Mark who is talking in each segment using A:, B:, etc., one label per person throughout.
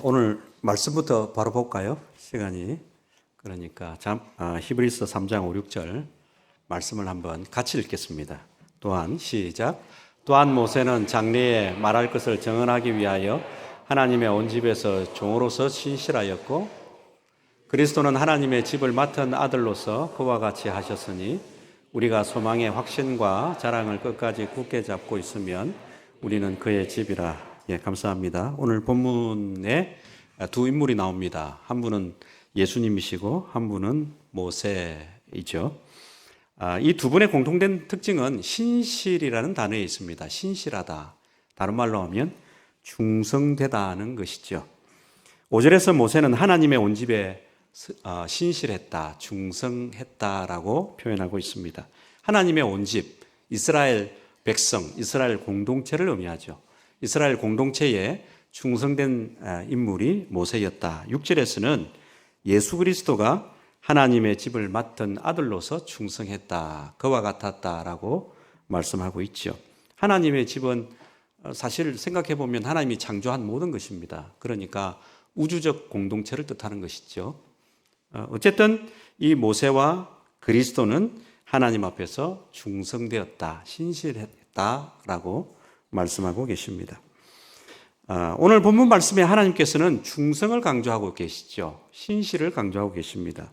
A: 오늘 말씀부터 바로 볼까요? 시간이 그러니까 히브리서 3장 5, 6절 말씀을 한번 같이 읽겠습니다. 또한 시작. 또한 모세는 장래에 말할 것을 정언하기 위하여 하나님의 온 집에서 종으로서 신실하였고 그리스도는 하나님의 집을 맡은 아들로서 그와 같이 하셨으니 우리가 소망의 확신과 자랑을 끝까지 굳게 잡고 있으면 우리는 그의 집이라. 감사합니다. 오늘 본문에 두 인물이 나옵니다. 한 분은 예수님이시고 한 분은 모세이죠. 이 두 분의 공통된 특징은 신실이라는 단어에 있습니다. 신실하다. 다른 말로 하면 충성되다는 것이죠. 5절에서 모세는 하나님의 온 집에 신실했다, 충성했다라고 표현하고 있습니다. 하나님의 온 집, 이스라엘 백성, 이스라엘 공동체를 의미하죠. 이스라엘 공동체에 충성된 인물이 모세였다. 6절에서는 예수 그리스도가 하나님의 집을 맡은 아들로서 충성했다. 그와 같았다라고 말씀하고 있죠. 하나님의 집은 사실 생각해 보면 하나님이 창조한 모든 것입니다. 그러니까 우주적 공동체를 뜻하는 것이죠. 어쨌든 이 모세와 그리스도는 하나님 앞에서 충성되었다, 신실했다라고 말씀하고 계십니다. 오늘 본문 말씀에 하나님께서는 충성을 강조하고 계시죠. 신실을 강조하고 계십니다.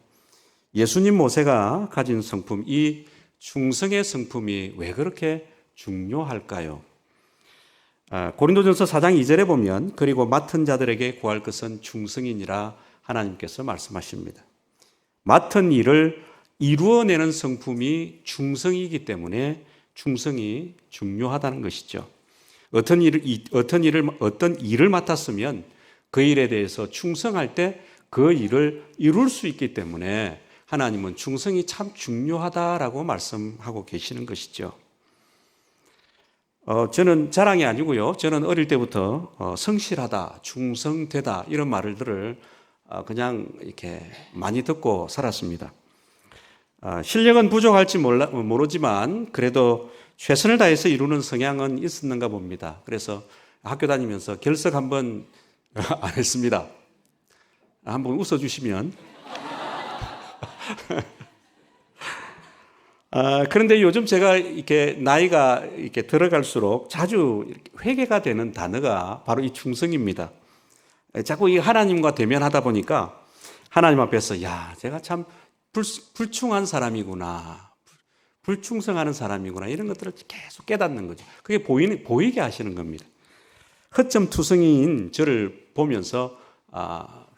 A: 예수님 모세가 가진 성품, 이 충성의 성품이 왜 그렇게 중요할까요? 고린도전서 4장 2절에 보면 그리고 맡은 자들에게 구할 것은 충성이니라 하나님께서 말씀하십니다. 맡은 일을 이루어내는 성품이 충성이기 때문에 충성이 중요하다는 것이죠. 어떤 일을 맡았으면 그 일에 대해서 충성할 때 그 일을 이룰 수 있기 때문에 하나님은 충성이 참 중요하다라고 말씀하고 계시는 것이죠. 저는 자랑이 아니고요. 저는 어릴 때부터 성실하다, 충성되다 이런 말들을 그냥 이렇게 많이 듣고 살았습니다. 실력은 부족할지 모르지만 그래도 최선을 다해서 이루는 성향은 있었는가 봅니다. 그래서 학교 다니면서 결석 한번 안 했습니다. 한번 웃어주시면. 그런데 요즘 제가 이렇게 나이가 이렇게 들어갈수록 자주 회개가 되는 단어가 바로 이 충성입니다. 자꾸 이 하나님과 대면하다 보니까 하나님 앞에서 제가 참 불충한 사람이구나. 불충성하는 사람이구나. 이런 것들을 계속 깨닫는 거죠. 그게 보이게 하시는 겁니다. 허점투성이인 저를 보면서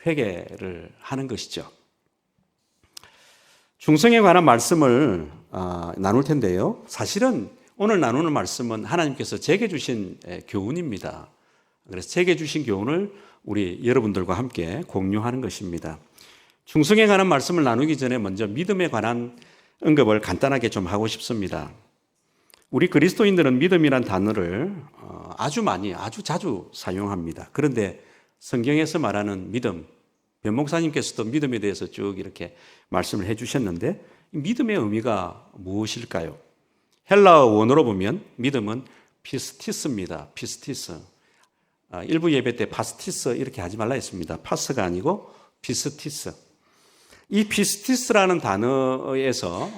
A: 회개를 하는 것이죠. 충성에 관한 말씀을 나눌 텐데요. 사실은 오늘 나누는 말씀은 하나님께서 제게 주신 교훈입니다. 그래서 제게 주신 교훈을 우리 여러분들과 함께 공유하는 것입니다. 충성에 관한 말씀을 나누기 전에 먼저 믿음에 관한 언급을 간단하게 좀 하고 싶습니다. 우리 그리스도인들은 믿음이란 단어를 아주 자주 사용합니다. 그런데 성경에서 말하는 믿음, 변 목사님께서도 믿음에 대해서 쭉 이렇게 말씀을 해주셨는데 믿음의 의미가 무엇일까요? 헬라어 원어로 보면 믿음은 피스티스입니다. 피스티스. 일부 예배 때 파스티스 이렇게 하지 말라 했습니다. 파스가 아니고 피스티스. 이 피스티스라는 단어에서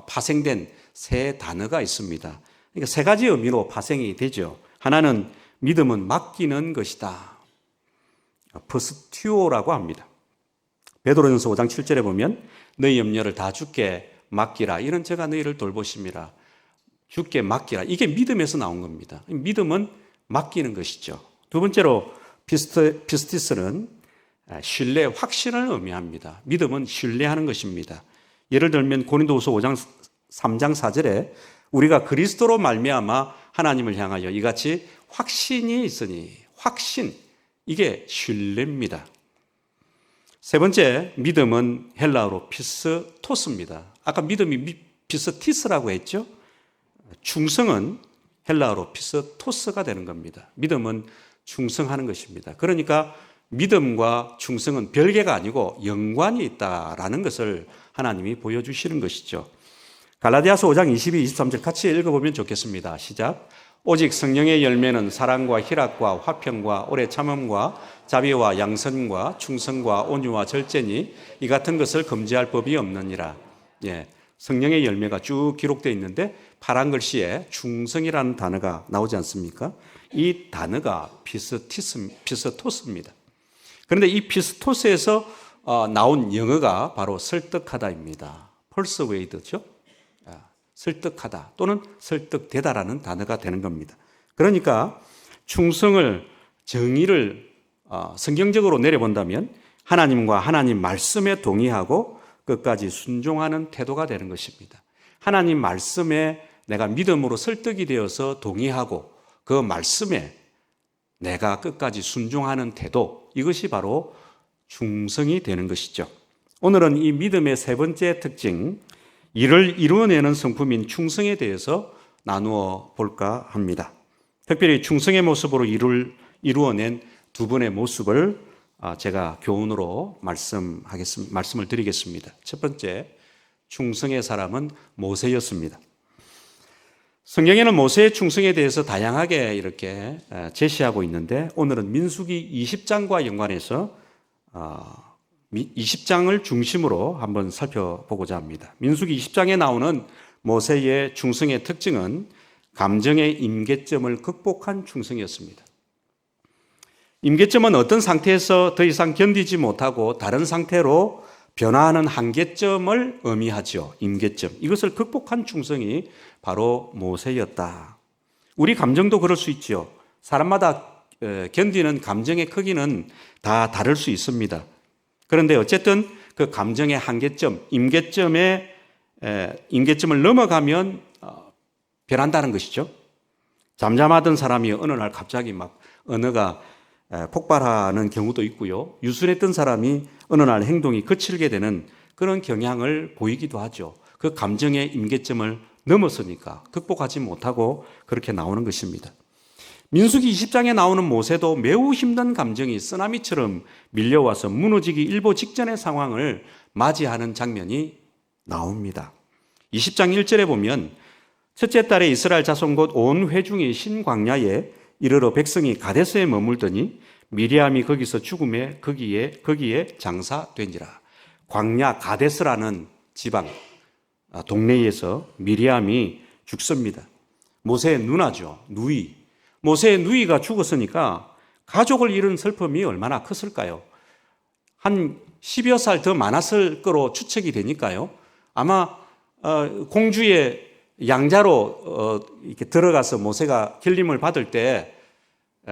A: 파생된 세 단어가 있습니다. 그러니까 세 가지 의미로 파생이 되죠. 하나는 믿음은 맡기는 것이다. 퍼스티오라고 합니다. 베드로전서 5장 7절에 보면 너희 염려를 다 주께 맡기라. 이런 제가 너희를 돌보심이라. 주께 맡기라. 이게 믿음에서 나온 겁니다. 믿음은 맡기는 것이죠. 두 번째로 피스티스는 신뢰, 확신을 의미합니다. 믿음은 신뢰하는 것입니다. 예를 들면 고린도후서 5장 3장 4절에 우리가 그리스도로 말미암아 하나님을 향하여 이같이 확신이 있으니 확신, 이게 신뢰입니다. 세 번째, 믿음은 헬라어로 피스토스입니다. 아까 믿음이 피스티스라고 했죠? 충성은 헬라어로 피스토스가 되는 겁니다. 믿음은 충성하는 것입니다. 그러니까 믿음과 충성은 별개가 아니고 연관이 있다라는 것을 하나님이 보여주시는 것이죠. 갈라디아서 5장 22, 23절 같이 읽어보면 좋겠습니다. 시작. 오직 성령의 열매는 사랑과 희락과 화평과 오래 참음과 자비와 양선과 충성과 온유와 절제니 이 같은 것을 금지할 법이 없느니라. 예, 성령의 열매가 쭉 기록되어 있는데 파란 글씨에 충성이라는 단어가 나오지 않습니까? 이 단어가 피스토스입니다. 그런데 이 피스토스에서 나온 영어가 바로 설득하다입니다. persuade죠. 설득하다 또는 설득되다라는 단어가 되는 겁니다. 그러니까 충성을, 정의를 성경적으로 내려본다면 하나님과 하나님 말씀에 동의하고 끝까지 순종하는 태도가 되는 것입니다. 하나님 말씀에 내가 믿음으로 설득이 되어서 동의하고 그 말씀에 내가 끝까지 순종하는 태도, 이것이 바로 충성이 되는 것이죠. 오늘은 이 믿음의 세 번째 특징, 이를 이루어내는 성품인 충성에 대해서 나누어 볼까 합니다. 특별히 충성의 모습으로 이루어낸 두 분의 모습을 제가 교훈으로 말씀을 드리겠습니다. 첫 번째, 충성의 사람은 모세였습니다. 성경에는 모세의 충성에 대해서 다양하게 이렇게 제시하고 있는데 오늘은 민수기 20장과 연관해서 20장을 중심으로 한번 살펴보고자 합니다. 민수기 20장에 나오는 모세의 충성의 특징은 감정의 임계점을 극복한 충성이었습니다. 임계점은 어떤 상태에서 더 이상 견디지 못하고 다른 상태로 변화하는 한계점을 의미하죠. 임계점. 이것을 극복한 충성이 바로 모세였다. 우리 감정도 그럴 수 있죠. 사람마다 견디는 감정의 크기는 다 다를 수 있습니다. 그런데 어쨌든 그 감정의 한계점, 임계점을 넘어가면 변한다는 것이죠. 잠잠하던 사람이 어느 날 갑자기 막 언어가 폭발하는 경우도 있고요. 유순했던 사람이 어느 날 행동이 거칠게 되는 그런 경향을 보이기도 하죠. 그 감정의 임계점을 넘었으니까 극복하지 못하고 그렇게 나오는 것입니다. 민수기 20장에 나오는 모세도 매우 힘든 감정이 쓰나미처럼 밀려와서 무너지기 일보 직전의 상황을 맞이하는 장면이 나옵니다. 20장 1절에 보면 첫째 달에 이스라엘 자손 곧 온 회중이 신광야에 이르러 백성이 가데스에 머물더니 미리암이 거기서 죽음에 거기에 장사된지라. 광야 가데스라는 지방 동네에서 미리암이 죽습니다. 모세의 누나죠. 누이. 모세의 누이가 죽었으니까 가족을 잃은 슬픔이 얼마나 컸을까요? 한 10여 살 더 많았을 거로 추측이 되니까요. 아마 공주의 양자로 이렇게 들어가서 모세가 길림을 받을 때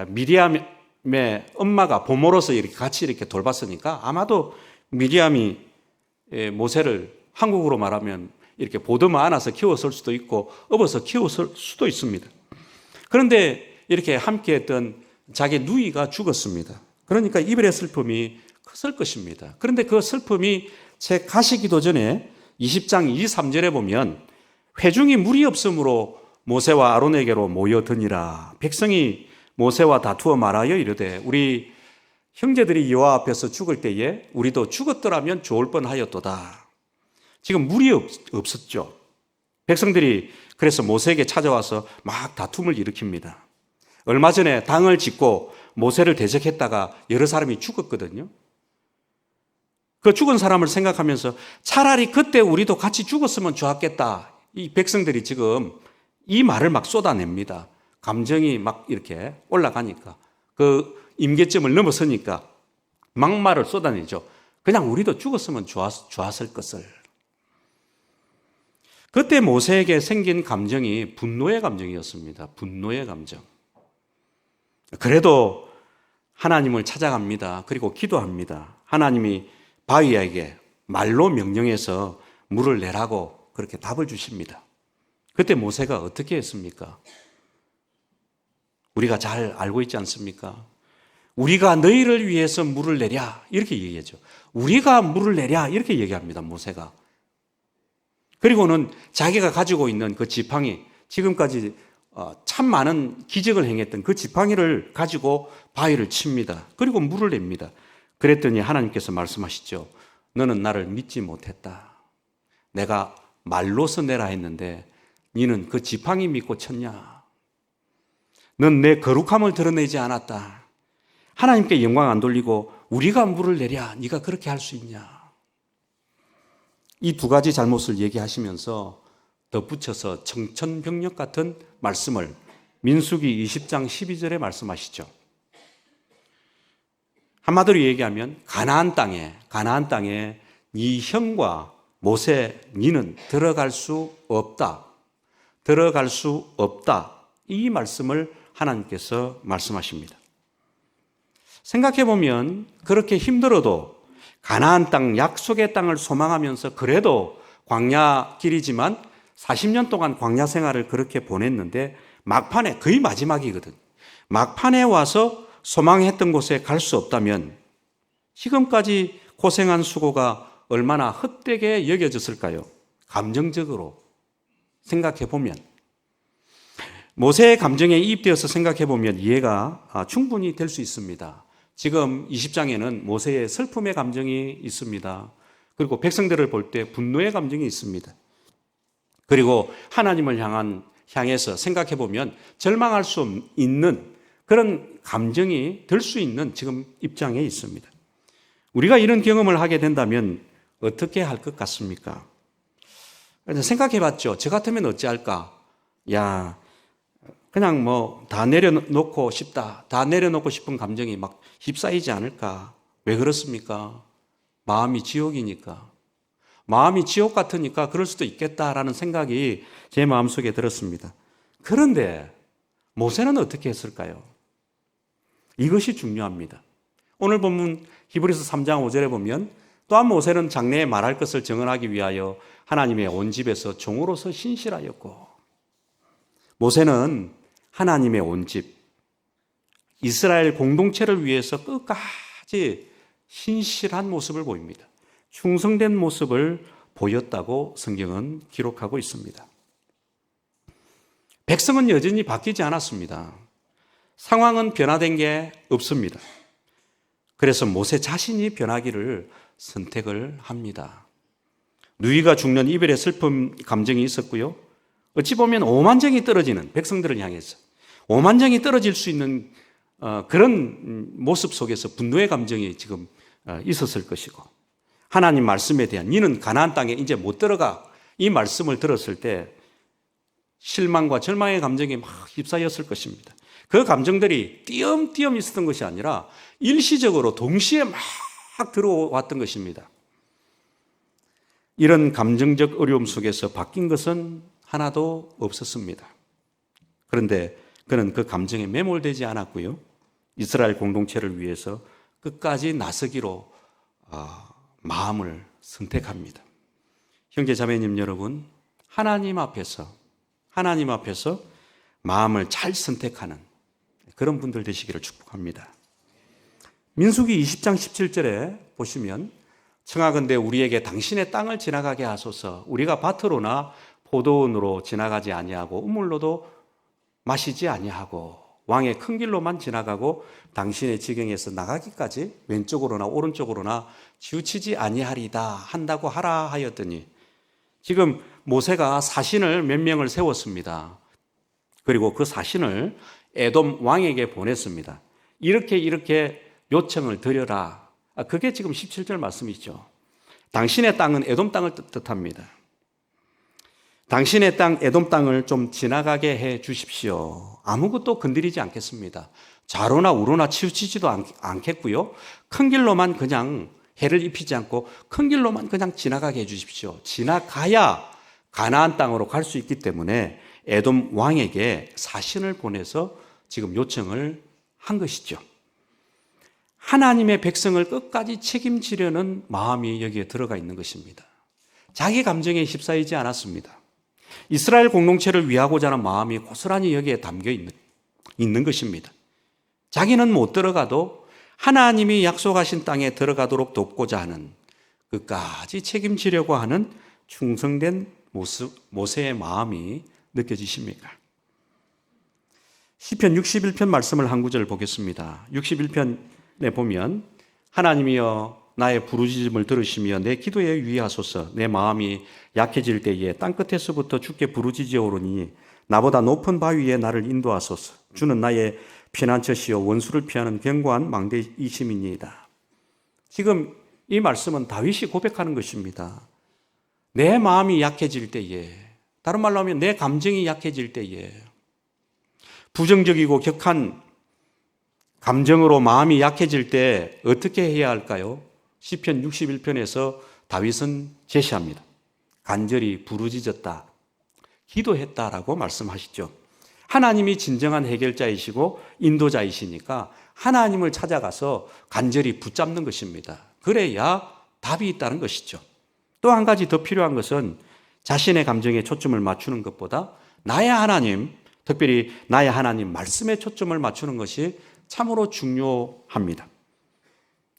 A: 미리암의 엄마가 보모로서 이렇게 같이 이렇게 돌봤으니까 아마도 미리암이 모세를 한국으로 말하면 이렇게 보듬어 안아서 키웠을 수도 있고 업어서 키웠을 수도 있습니다. 그런데 이렇게 함께 했던 자기 누이가 죽었습니다. 그러니까 이별의 슬픔이 컸을 것입니다. 그런데 그 슬픔이 채 가시기도 전에 20장 23절에 보면 회중이 무리 없으므로 모세와 아론에게로 모여드니라. 백성이 모세와 다투어 말하여 이르되 우리 형제들이 여호와 앞에서 죽을 때에 우리도 죽었더라면 좋을 뻔하였도다. 지금 무리 없었죠. 백성들이 그래서 모세에게 찾아와서 막 다툼을 일으킵니다. 얼마 전에 당을 짓고 모세를 대적했다가 여러 사람이 죽었거든요. 그 죽은 사람을 생각하면서 차라리 그때 우리도 같이 죽었으면 좋았겠다. 이 백성들이 지금 이 말을 막 쏟아냅니다. 감정이 막 이렇게 올라가니까 그 임계점을 넘어서니까 막말을 쏟아내죠. 그냥 우리도 죽었으면 좋았을 것을. 그때 모세에게 생긴 감정이 분노의 감정이었습니다. 분노의 감정. 그래도 하나님을 찾아갑니다. 그리고 기도합니다. 하나님이 바위에게 말로 명령해서 물을 내라고 그렇게 답을 주십니다. 그때 모세가 어떻게 했습니까? 우리가 잘 알고 있지 않습니까? 우리가 너희를 위해서 물을 내랴 이렇게 얘기하죠. 우리가 물을 내랴 이렇게 얘기합니다. 모세가. 그리고는 자기가 가지고 있는 그 지팡이, 지금까지 참 많은 기적을 행했던 그 지팡이를 가지고 바위를 칩니다. 그리고 물을 냅니다. 그랬더니 하나님께서 말씀하시죠. 너는 나를 믿지 못했다. 내가 말로서 내라 했는데 너는 그 지팡이 믿고 쳤냐. 넌 내 거룩함을 드러내지 않았다. 하나님께 영광 안 돌리고 우리가 물을 내랴. 네가 그렇게 할 수 있냐. 이 두 가지 잘못을 얘기하시면서 덧붙여서 청천벽력 같은 말씀을 민수기 20장 12절에 말씀하시죠. 한마디로 얘기하면 가나안 땅에 네 형과 모세 너는 들어갈 수 없다. 들어갈 수 없다. 이 말씀을 하나님께서 말씀하십니다. 생각해 보면 그렇게 힘들어도 가나안 땅, 약속의 땅을 소망하면서 그래도 광야 길이지만 40년 동안 광야 생활을 그렇게 보냈는데 막판에 거의 마지막이거든. 막판에 와서 소망했던 곳에 갈 수 없다면 지금까지 고생한 수고가 얼마나 헛되게 여겨졌을까요? 감정적으로 생각해 보면. 모세의 감정에 이입되어서 생각해 보면 이해가 충분히 될 수 있습니다. 지금 20장에는 모세의 슬픔의 감정이 있습니다. 그리고 백성들을 볼 때 분노의 감정이 있습니다. 그리고 하나님을 향해서 생각해 보면 절망할 수 있는 그런 감정이 들 수 있는 지금 입장에 있습니다. 우리가 이런 경험을 하게 된다면 어떻게 할 것 같습니까? 생각해 봤죠. 저 같으면 어찌할까? 그냥 다 내려놓고 싶다. 다 내려놓고 싶은 감정이 막 휩싸이지 않을까? 왜 그렇습니까? 마음이 지옥이니까. 마음이 지옥 같으니까 그럴 수도 있겠다라는 생각이 제 마음속에 들었습니다. 그런데 모세는 어떻게 했을까요? 이것이 중요합니다. 오늘 본문 히브리서 3장 5절에 보면 또한 모세는 장래에 말할 것을 증언하기 위하여 하나님의 온 집에서 종으로서 신실하였고, 모세는 하나님의 온 집, 이스라엘 공동체를 위해서 끝까지 신실한 모습을 보입니다. 충성된 모습을 보였다고 성경은 기록하고 있습니다. 백성은 여전히 바뀌지 않았습니다. 상황은 변화된 게 없습니다. 그래서 모세 자신이 변하기를 선택을 합니다. 누이가 죽는 이별의 슬픔 감정이 있었고요. 어찌 보면 오만정이 떨어지는, 백성들을 향해서 오만정이 떨어질 수 있는 그런 모습 속에서 분노의 감정이 지금 있었을 것이고, 하나님 말씀에 대한 너는 가나안 땅에 이제 못 들어가, 이 말씀을 들었을 때 실망과 절망의 감정이 막 휩싸였을 것입니다. 그 감정들이 띄엄띄엄 있었던 것이 아니라 일시적으로 동시에 막 들어왔던 것입니다. 이런 감정적 어려움 속에서 바뀐 것은 하나도 없었습니다. 그런데 그는 그 감정에 매몰되지 않았고요. 이스라엘 공동체를 위해서 끝까지 나서기로 마음을 선택합니다. 형제 자매님 여러분, 하나님 앞에서 마음을 잘 선택하는 그런 분들 되시기를 축복합니다. 민수기 20장 17절에 보시면 청하건대 우리에게 당신의 땅을 지나가게 하소서. 우리가 밭으로나 포도원으로 지나가지 아니하고 우물로도 마시지 아니하고 왕의 큰 길로만 지나가고 당신의 지경에서 나가기까지 왼쪽으로나 오른쪽으로나 치우치지 아니하리다 한다고 하라 하였더니, 지금 모세가 사신을 몇 명을 세웠습니다. 그리고 그 사신을 에돔 왕에게 보냈습니다. 이렇게 요청을 드려라. 그게 지금 17절 말씀이죠. 당신의 땅은 에돔 땅을 뜻합니다. 당신의 땅 에돔 땅을 좀 지나가게 해 주십시오. 아무것도 건드리지 않겠습니다. 좌로나 우로나 치우치지도 않겠고요. 큰 길로만 그냥 해를 입히지 않고 큰 길로만 그냥 지나가게 해 주십시오. 지나가야 가나안 땅으로 갈 수 있기 때문에 에돔 왕에게 사신을 보내서 지금 요청을 한 것이죠. 하나님의 백성을 끝까지 책임지려는 마음이 여기에 들어가 있는 것입니다. 자기 감정에 휩싸이지 않았습니다. 이스라엘 공동체를 위하고자 하는 마음이 고스란히 여기에 담겨 있는 것입니다. 자기는 못 들어가도 하나님이 약속하신 땅에 들어가도록 돕고자 하는, 끝까지 책임지려고 하는 충성된 모세의 마음이 느껴지십니까? 시편 61편 말씀을 한 구절 보겠습니다. 61편에 보면 하나님이여 나의 부르짖음을 들으시며 내 기도에 유의하소서. 내 마음이 약해질 때에 땅끝에서부터 주께 부르짖어 오르니 나보다 높은 바위에 나를 인도하소서. 주는 나의 피난처시요 원수를 피하는 견고한 망대이심이니이다. 지금 이 말씀은 다윗이 고백하는 것입니다. 내 마음이 약해질 때에, 다른 말로 하면 내 감정이 약해질 때에, 부정적이고 격한 감정으로 마음이 약해질 때 어떻게 해야 할까요? 시편 61편에서 다윗은 제시합니다. 간절히 부르짖었다, 기도했다라고 말씀하시죠. 하나님이 진정한 해결자이시고 인도자이시니까 하나님을 찾아가서 간절히 붙잡는 것입니다. 그래야 답이 있다는 것이죠. 또 한 가지 더 필요한 것은 자신의 감정에 초점을 맞추는 것보다 나의 하나님, 특별히 나의 하나님 말씀에 초점을 맞추는 것이 참으로 중요합니다.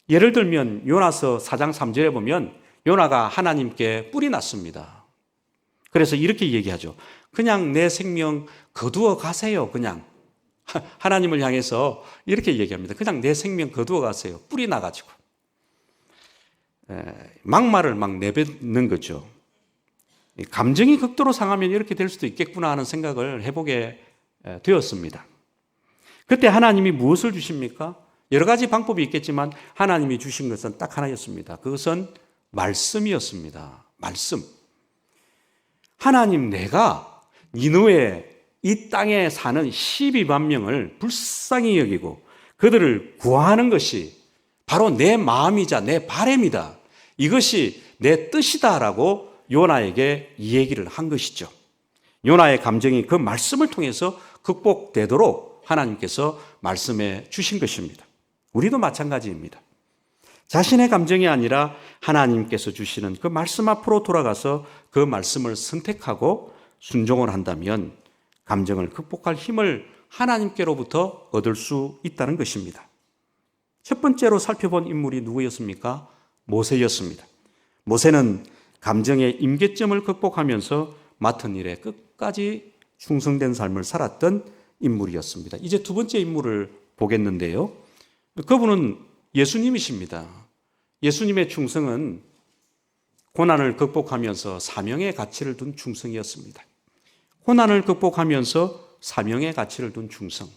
A: 예를 들면 요나서 4장 3절에 보면 요나가 하나님께 뿔이 났습니다. 그래서 이렇게 얘기하죠. 그냥 내 생명 거두어 가세요. 그냥 하나님을 향해서 이렇게 얘기합니다. 그냥 내 생명 거두어 가세요. 뿔이 나가지고. 막말을 막 내뱉는 거죠. 감정이 극도로 상하면 이렇게 될 수도 있겠구나 하는 생각을 해보게 되었습니다. 그때 하나님이 무엇을 주십니까? 여러 가지 방법이 있겠지만 하나님이 주신 것은 딱 하나였습니다. 그것은 말씀이었습니다. 말씀. 하나님, 내가 니느웨 이 땅에 사는 12만 명을 불쌍히 여기고 그들을 구하는 것이 바로 내 마음이자 내 바람이다. 이것이 내 뜻이다라고 요나에게 이 얘기를 한 것이죠. 요나의 감정이 그 말씀을 통해서 극복되도록 하나님께서 말씀해 주신 것입니다. 우리도 마찬가지입니다. 자신의 감정이 아니라 하나님께서 주시는 그 말씀 앞으로 돌아가서 그 말씀을 선택하고 순종을 한다면 감정을 극복할 힘을 하나님께로부터 얻을 수 있다는 것입니다. 첫 번째로 살펴본 인물이 누구였습니까? 모세였습니다. 모세는 감정의 임계점을 극복하면서 맡은 일에 끝까지 충성된 삶을 살았던 인물이었습니다. 이제 두 번째 인물을 보겠는데요. 그분은 예수님이십니다. 예수님의 충성은 고난을 극복하면서 사명의 가치를 둔 충성이었습니다. 고난을 극복하면서 사명의 가치를 둔 충성.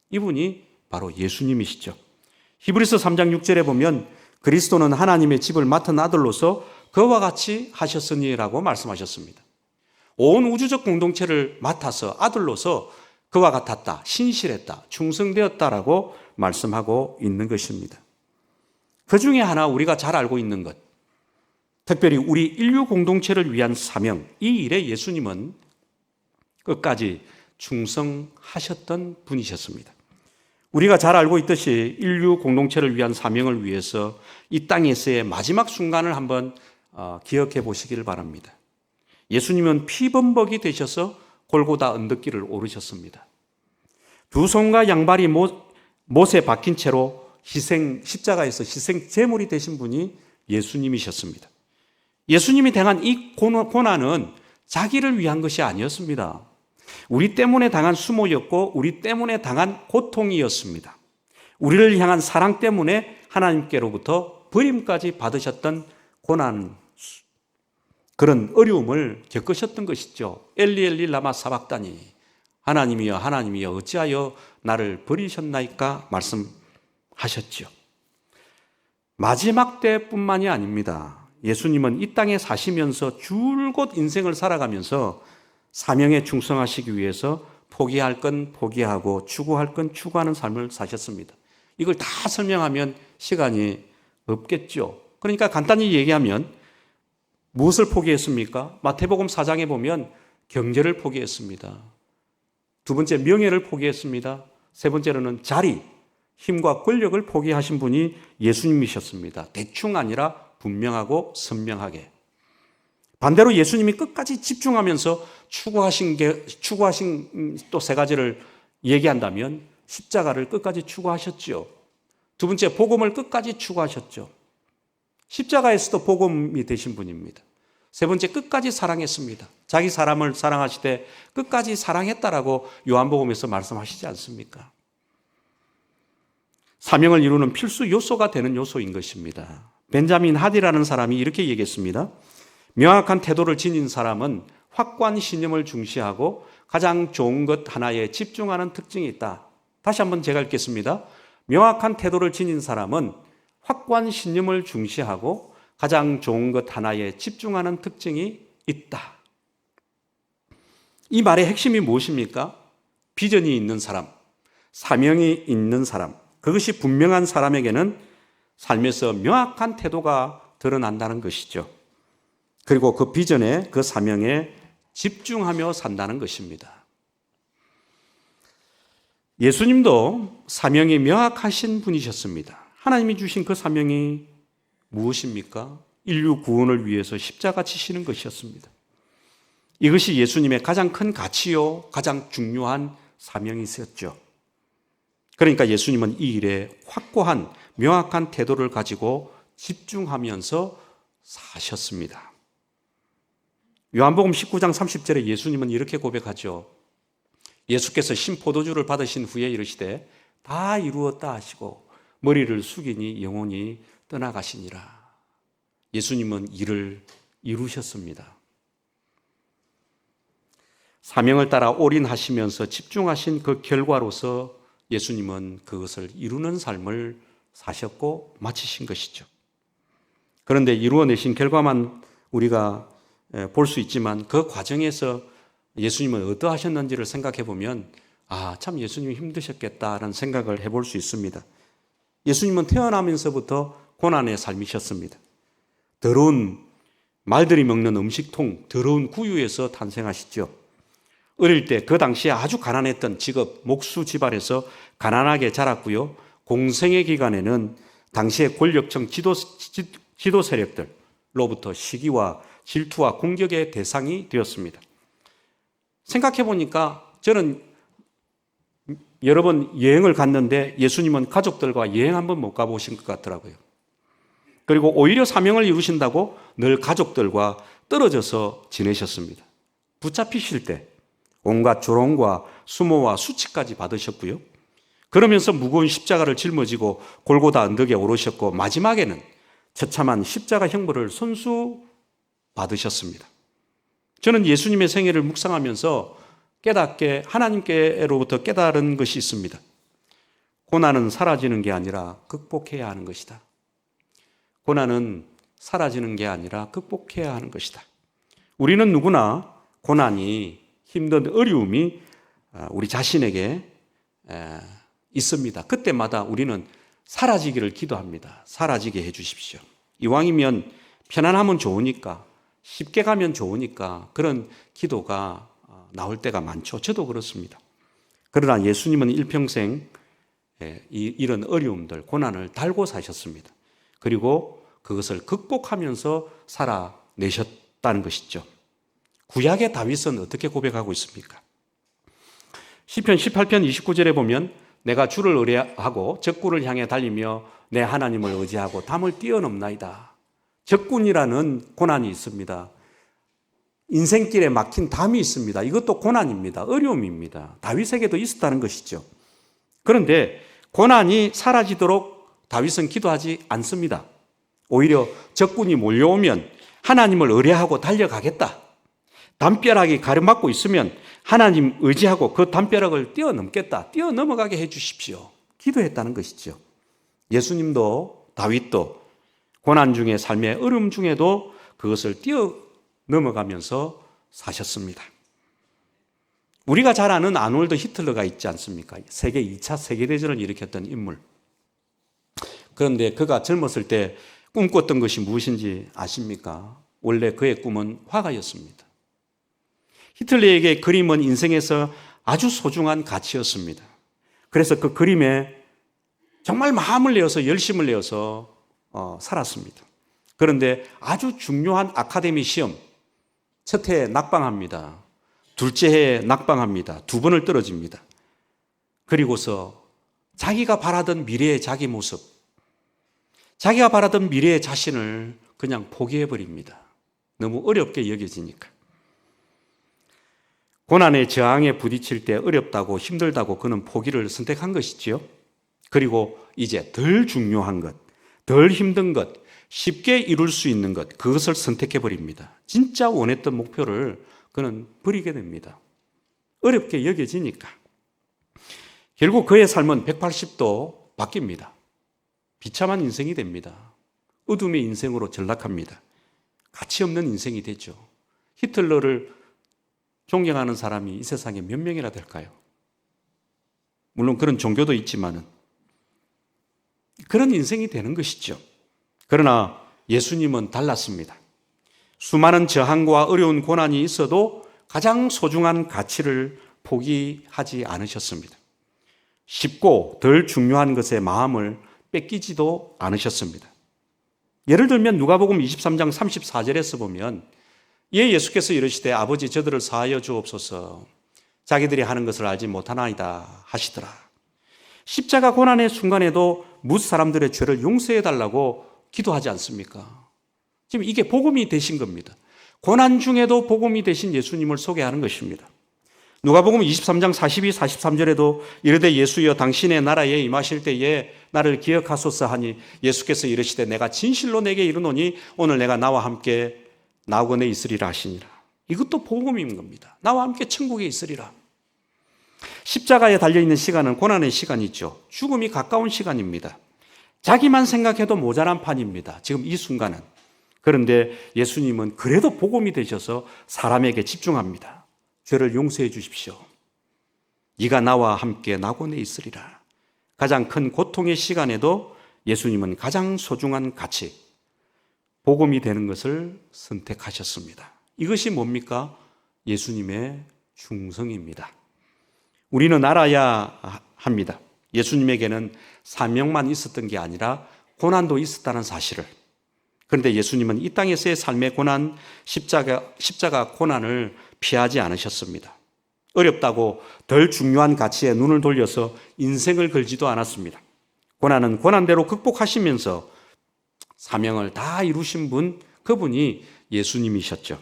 A: 이분이 바로 예수님이시죠. 히브리서 3장 6절에 보면 그리스도는 하나님의 집을 맡은 아들로서 그와 같이 하셨으니라고 말씀하셨습니다. 온 우주적 공동체를 맡아서 아들로서 그와 같았다, 신실했다, 충성되었다라고 말씀하고 있는 것입니다. 그 중에 하나 우리가 잘 알고 있는 것, 특별히 우리 인류 공동체를 위한 사명, 이 일에 예수님은 끝까지 충성하셨던 분이셨습니다. 우리가 잘 알고 있듯이 인류 공동체를 위한 사명을 위해서 이 땅에서의 마지막 순간을 한번 기억해 보시기를 바랍니다. 예수님은 피범벅이 되셔서 골고다 언덕길을 오르셨습니다. 두 손과 양발이 못에 박힌 채로 십자가에서 희생 제물이 되신 분이 예수님이셨습니다. 예수님이 당한 이 고난은 자기를 위한 것이 아니었습니다. 우리 때문에 당한 수모였고 우리 때문에 당한 고통이었습니다. 우리를 향한 사랑 때문에 하나님께로부터 버림까지 받으셨던 고난, 그런 어려움을 겪으셨던 것이죠. 엘리 엘리 라마 사박다니, 하나님이여 하나님이여 어찌하여 나를 버리셨나이까 말씀하셨죠. 마지막 때뿐만이 아닙니다. 예수님은 이 땅에 사시면서 줄곧 인생을 살아가면서 사명에 충성하시기 위해서 포기할 건 포기하고 추구할 건 추구하는 삶을 사셨습니다. 이걸 다 설명하면 시간이 없겠죠. 그러니까 간단히 얘기하면 무엇을 포기했습니까? 마태복음 4장에 보면 경제를 포기했습니다. 두 번째 명예를 포기했습니다. 세 번째로는 자리, 힘과 권력을 포기하신 분이 예수님이셨습니다. 대충 아니라 분명하고 선명하게. 반대로 예수님이 끝까지 집중하면서 추구하신 또 세 가지를 얘기한다면 십자가를 끝까지 추구하셨죠. 두 번째, 복음을 끝까지 추구하셨죠. 십자가에서도 복음이 되신 분입니다. 세 번째, 끝까지 사랑했습니다. 자기 사람을 사랑하시되 끝까지 사랑했다라고 요한복음에서 말씀하시지 않습니까? 사명을 이루는 필수 요소가 되는 요소인 것입니다. 벤자민 하디라는 사람이 이렇게 얘기했습니다. 명확한 태도를 지닌 사람은 확고한 신념을 중시하고 가장 좋은 것 하나에 집중하는 특징이 있다. 다시 한번 제가 읽겠습니다. 명확한 태도를 지닌 사람은 확고한 신념을 중시하고 가장 좋은 것 하나에 집중하는 특징이 있다. 이 말의 핵심이 무엇입니까? 비전이 있는 사람, 사명이 있는 사람, 그것이 분명한 사람에게는 삶에서 명확한 태도가 드러난다는 것이죠. 그리고 그 비전에, 그 사명에 집중하며 산다는 것입니다. 예수님도 사명이 명확하신 분이셨습니다. 하나님이 주신 그 사명이 무엇입니까? 인류 구원을 위해서 십자가 지시는 것이었습니다. 이것이 예수님의 가장 큰 가치요, 가장 중요한 사명이었죠. 그러니까 예수님은 이 일에 확고한 명확한 태도를 가지고 집중하면서 사셨습니다. 요한복음 19장 30절에 예수님은 이렇게 고백하죠. 예수께서 신포도주를 받으신 후에 이르시되 다 이루었다 하시고 머리를 숙이니 영혼이 떠나가시니라. 예수님은 일을 이루셨습니다. 사명을 따라 올인하시면서 집중하신 그 결과로서 예수님은 그것을 이루는 삶을 사셨고 마치신 것이죠. 그런데 이루어내신 결과만 우리가 볼 수 있지만 그 과정에서 예수님은 어떠하셨는지를 생각해 보면 참 예수님이 힘드셨겠다라는 생각을 해볼 수 있습니다. 예수님은 태어나면서부터 고난의 삶이셨습니다. 더러운 말들이 먹는 음식통, 더러운 구유에서 탄생하시죠. 어릴 때 그 당시에 아주 가난했던 직업, 목수 집안에서 가난하게 자랐고요. 공생의 기간에는 당시의 권력층 지도 세력들로부터 시기와 질투와 공격의 대상이 되었습니다. 생각해 보니까 저는 여러 번 여행을 갔는데 예수님은 가족들과 여행 한번 못 가보신 것 같더라고요. 그리고 오히려 사명을 이루신다고 늘 가족들과 떨어져서 지내셨습니다. 붙잡히실 때 온갖 조롱과 수모와 수치까지 받으셨고요. 그러면서 무거운 십자가를 짊어지고 골고다 언덕에 오르셨고 마지막에는 처참한 십자가 형벌을 손수 받으셨습니다. 저는 예수님의 생애를 묵상하면서 깨닫게 하나님께로부터 깨달은 것이 있습니다. 고난은 사라지는 게 아니라 극복해야 하는 것이다. 고난은 사라지는 게 아니라 극복해야 하는 것이다. 우리는 누구나 고난이 힘든 어려움이 우리 자신에게 있습니다. 그때마다 우리는 사라지기를 기도합니다. 사라지게 해 주십시오. 이왕이면 편안하면 좋으니까, 쉽게 가면 좋으니까 그런 기도가 나올 때가 많죠. 저도 그렇습니다. 그러나 예수님은 일평생 이런 어려움들, 고난을 달고 사셨습니다. 그리고 그것을 극복하면서 살아내셨다는 것이죠. 구약의 다윗은 어떻게 고백하고 있습니까? 시편 18편 29절에 보면 내가 주를 의뢰하고 적군을 향해 달리며 내 하나님을 의지하고 담을 뛰어넘나이다. 적군이라는 고난이 있습니다. 인생길에 막힌 담이 있습니다. 이것도 고난입니다. 어려움입니다. 다윗에게도 있었다는 것이죠. 그런데 고난이 사라지도록 다윗은 기도하지 않습니다. 오히려 적군이 몰려오면 하나님을 의뢰하고 달려가겠다. 담벼락이 가로막고 있으면 하나님 의지하고 그 담벼락을 뛰어넘겠다. 뛰어넘어가게 해 주십시오. 기도했다는 것이죠. 예수님도 다윗도 고난 중에 삶의 어려움 중에도 그것을 뛰어넘어가면서 사셨습니다. 우리가 잘 아는 아놀드 히틀러가 있지 않습니까? 세계 2차 세계대전을 일으켰던 인물. 그런데 그가 젊었을 때 꿈꿨던 것이 무엇인지 아십니까? 원래 그의 꿈은 화가였습니다. 히틀러에게 그림은 인생에서 아주 소중한 가치였습니다. 그래서 그 그림에 정말 마음을 내어서 열심을 내어서 살았습니다. 그런데 아주 중요한 아카데미 시험, 첫 해에 낙방합니다. 둘째 해에 낙방합니다. 2번을 떨어집니다. 그리고서 자기가 바라던 미래의 자기 모습, 자기가 바라던 미래의 자신을 그냥 포기해버립니다. 너무 어렵게 여겨지니까. 고난의 저항에 부딪힐 때 어렵다고 힘들다고 그는 포기를 선택한 것이지요. 그리고 이제 덜 중요한 것, 덜 힘든 것, 쉽게 이룰 수 있는 것, 그것을 선택해버립니다. 진짜 원했던 목표를 그는 버리게 됩니다. 어렵게 여겨지니까. 결국 그의 삶은 180도 바뀝니다. 비참한 인생이 됩니다. 어둠의 인생으로 전락합니다. 가치 없는 인생이 되죠. 히틀러를 존경하는 사람이 이 세상에 몇 명이나 될까요? 물론 그런 종교도 있지만은 그런 인생이 되는 것이죠. 그러나 예수님은 달랐습니다. 수많은 저항과 어려운 고난이 있어도 가장 소중한 가치를 포기하지 않으셨습니다. 쉽고 덜 중요한 것에 마음을 뺏기지도 않으셨습니다. 예를 들면 누가복음 23장 34절에서 보면 예수께서 이르시되 아버지 저들을 사하여 주옵소서 자기들이 하는 것을 알지 못하나이다 하시더라. 십자가 고난의 순간에도 뭇 사람들의 죄를 용서해 달라고 기도하지 않습니까? 지금 이게 복음이 되신 겁니다. 고난 중에도 복음이 되신 예수님을 소개하는 것입니다. 누가복음 23장 42, 43절에도 이르되 예수여 당신의 나라에 임하실 때에 나를 기억하소서 하니 예수께서 이르시되 내가 진실로 내게 이르노니 오늘 내가 나와 함께 나그네 있으리라 하시니라. 이것도 복음인 겁니다. 나와 함께 천국에 있으리라. 십자가에 달려있는 시간은 고난의 시간이죠. 죽음이 가까운 시간입니다. 자기만 생각해도 모자란 판입니다. 지금 이 순간은. 그런데 예수님은 그래도 복음이 되셔서 사람에게 집중합니다. 죄를 용서해 주십시오. 네가 나와 함께 나그네 있으리라. 가장 큰 고통의 시간에도 예수님은 가장 소중한 가치, 복음이 되는 것을 선택하셨습니다. 이것이 뭡니까? 예수님의 충성입니다. 우리는 알아야 합니다. 예수님에게는 사명만 있었던 게 아니라 고난도 있었다는 사실을. 그런데 예수님은 이 땅에서의 삶의 고난, 십자가 고난을 피하지 않으셨습니다. 어렵다고 덜 중요한 가치에 눈을 돌려서 인생을 걸지도 않았습니다. 고난은 고난대로 극복하시면서 사명을 다 이루신 분, 그분이 예수님이셨죠.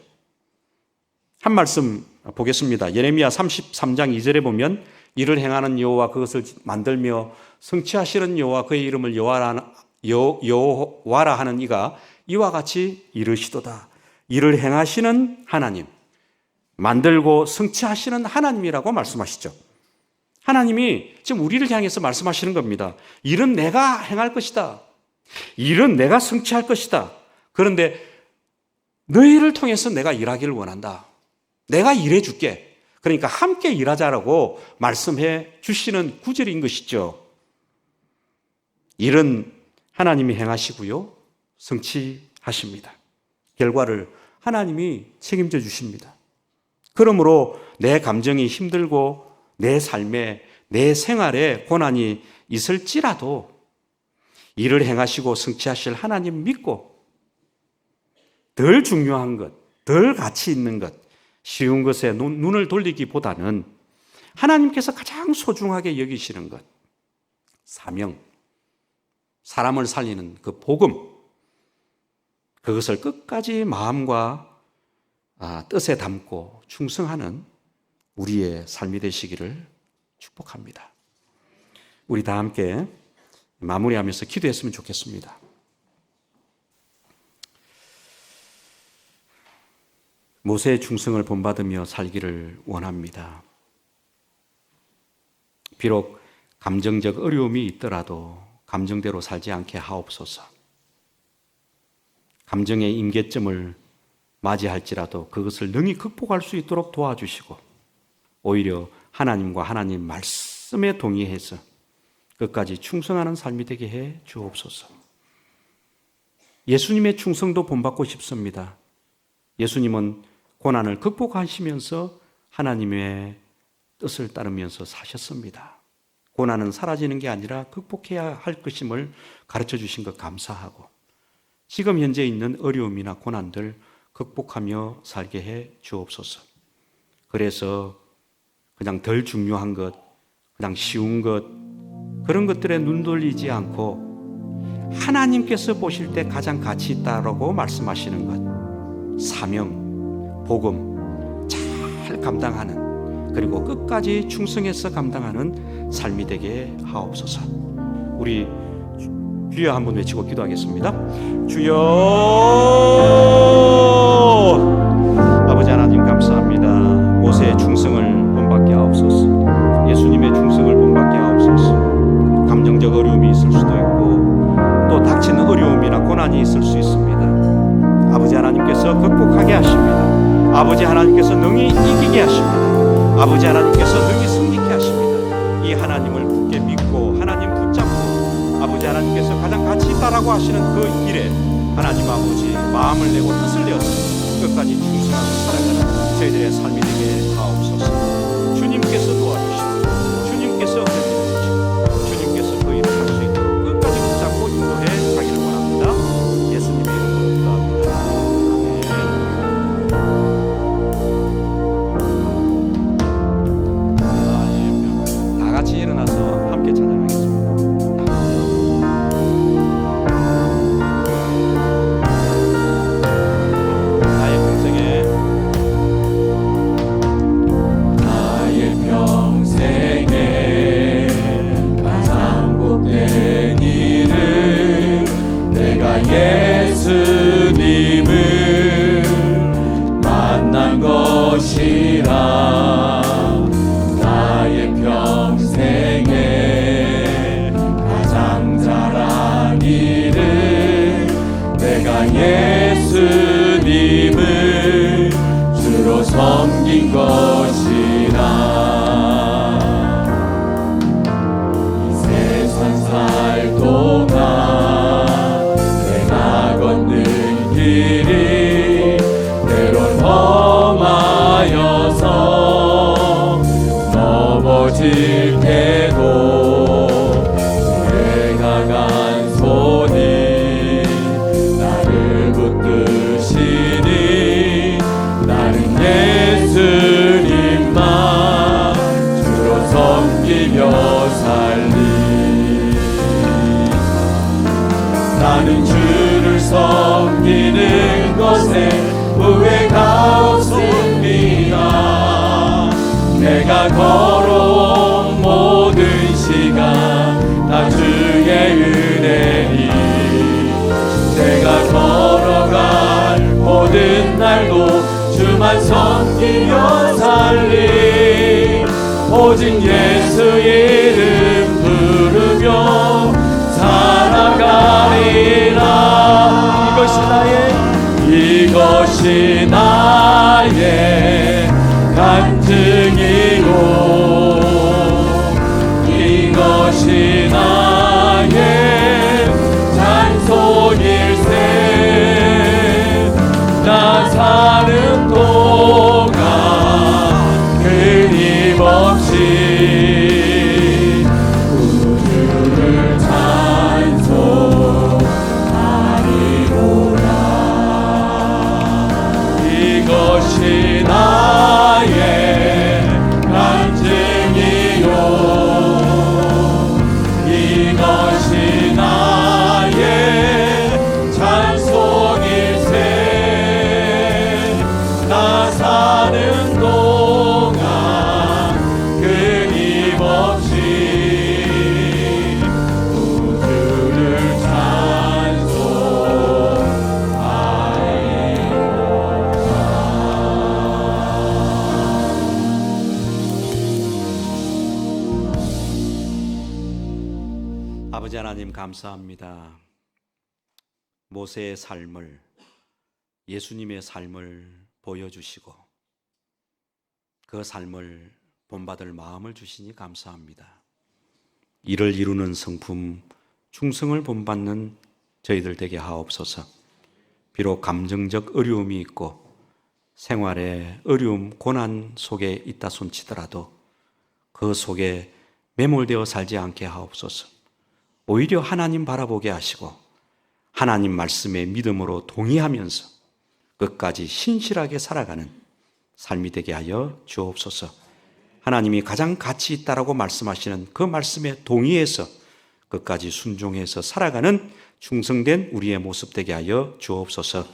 A: 한 말씀 보겠습니다. 예레미야 33장 2절에 보면 이를 행하는 여호와 그것을 만들며 성취하시는 여호와 그의 이름을 여호와라 하는 이가 이와 같이 이르시도다. 이를 행하시는 하나님, 만들고 성취하시는 하나님이라고 말씀하시죠. 하나님이 지금 우리를 향해서 말씀하시는 겁니다. 일은 내가 행할 것이다. 일은 내가 성취할 것이다. 그런데 너희를 통해서 내가 일하기를 원한다. 내가 일해 줄게. 그러니까 함께 일하자라고 말씀해 주시는 구절인 것이죠. 일은 하나님이 행하시고요. 성취하십니다. 결과를 하나님이 책임져 주십니다. 그러므로 내 감정이 힘들고 내 삶에, 내 생활에 고난이 있을지라도 일을 행하시고 성취하실 하나님 믿고 덜 중요한 것, 덜 가치 있는 것, 쉬운 것에 눈을 돌리기보다는 하나님께서 가장 소중하게 여기시는 것, 사명, 사람을 살리는 그 복음, 그것을 끝까지 마음과 뜻에 담고 충성하는 우리의 삶이 되시기를 축복합니다. 우리 다 함께 마무리하면서 기도했으면 좋겠습니다. 모세의 충성을 본받으며 살기를 원합니다. 비록 감정적 어려움이 있더라도 감정대로 살지 않게 하옵소서. 감정의 임계점을 맞이할지라도 그것을 능히 극복할 수 있도록 도와주시고 오히려 하나님과 하나님 말씀에 동의해서 끝까지 충성하는 삶이 되게 해 주옵소서. 예수님의 충성도 본받고 싶습니다. 예수님은 고난을 극복하시면서 하나님의 뜻을 따르면서 사셨습니다. 고난은 사라지는 게 아니라 극복해야 할 것임을 가르쳐 주신 것 감사하고 지금 현재 있는 어려움이나 고난들 극복하며 살게 해 주옵소서. 그래서 그냥 덜 중요한 것, 그냥 쉬운 것, 그런 것들에 눈 돌리지 않고 하나님께서 보실 때 가장 가치 있다라고 말씀하시는 것, 사명, 복음 잘 감당하는, 그리고 끝까지 충성해서 감당하는 삶이 되게 하옵소서. 우리 주여 한번 외치고 기도하겠습니다. 주여, 아버지 하나님 감사합니다. 모세의 충성을 본받게 하옵소서. 예수님의 충성을 본받게 하옵소서. 주옵소서. 감정적 어려움이 있을 수도 있고 또 닥치는 어려움이나 고난이 있을 수 있습니다. 아버지 하나님께서 극복하게 하십니다. 아버지 하나님께서 능히 이기게 하십니다. 아버지 하나님께서 능히 승리케 하십니다. 이 하나님을 굳게 믿고 하나님 붙잡고 아버지 하나님께서 가장 가치 있다라고 하시는 그 일에 하나님 아버지 마음을 내고 뜻을 내어서 끝까지 충성하고 살아가는 저희들의 삶이 되게 하옵소서. 주님께서 도와주시고 주님께서 은혜해 주시고 주님께서 그 일을 할 수 있도록 끝까지 붙잡고 인도해 가기를 원합니다. 예수님의 이름으로 기도합니다. 아멘. 다 같이 일어나서 함께 찬양하겠습니다.
B: 예수님을 만난 것이라 나의 평생에 가장 잘한 일은 내가 예수님을 주로 섬긴 것이라 이 세상 살 동안 걷는 길이 때론 험하여서 넘어질 때도 주의 강한 손이 나를 붙드시니 나는 예수님만 주로 섬기며 살리 나는 주를 섬기는 것에 후회가 없습니다. 내가 걸어온 모든 시간 다 주의 은혜니 내가 걸어갈 모든 날도 주만 섬기며 살리 오직 예수 이름 부르며 살아가리라. 이것이 나의 간증이고 이것이 나의 찬송일세. 나 사는 동안 끊임없이 우주를 이것이 나의 간증이요 이것이 나의 찬송일세. 나 사는 동안 끊임없이 우주를
A: 아버지 하나님 감사합니다. 모세의 삶을 예수님의 삶을 보여주시고 그 삶을 본받을 마음을 주시니 감사합니다. 이를 이루는 성품 충성을 본받는 저희들 되게 하옵소서. 비록 감정적 어려움이 있고 생활의 어려움 고난 속에 있다 손치더라도 그 속에 매몰되어 살지 않게 하옵소서. 오히려 하나님 바라보게 하시고 하나님 말씀에 믿음으로 동의하면서 끝까지 신실하게 살아가는 삶이 되게 하여 주옵소서. 하나님이 가장 가치 있다라고 말씀하시는 그 말씀에 동의해서 끝까지 순종해서 살아가는 충성된 우리의 모습 되게 하여 주옵소서.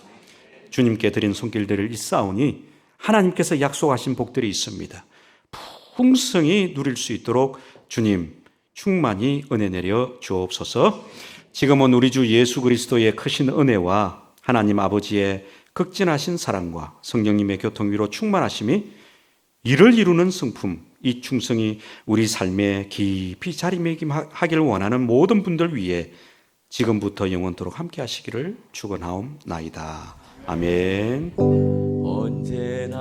A: 주님께 드린 손길들을 잇사오니 하나님께서 약속하신 복들이 있습니다. 풍성히 누릴 수 있도록 주님 충만히 은혜 내려 주옵소서. 지금은 우리 주 예수 그리스도의 크신 은혜와 하나님 아버지의 극진하신 사랑과 성령님의 교통 위로 충만하심이 이를 이루는 성품, 이 충성이 우리 삶에 깊이 자리매김하기를 원하는 모든 분들 위해 지금부터 영원토록 함께 하시기를 축원하옵나이다. 아멘.
B: 언제나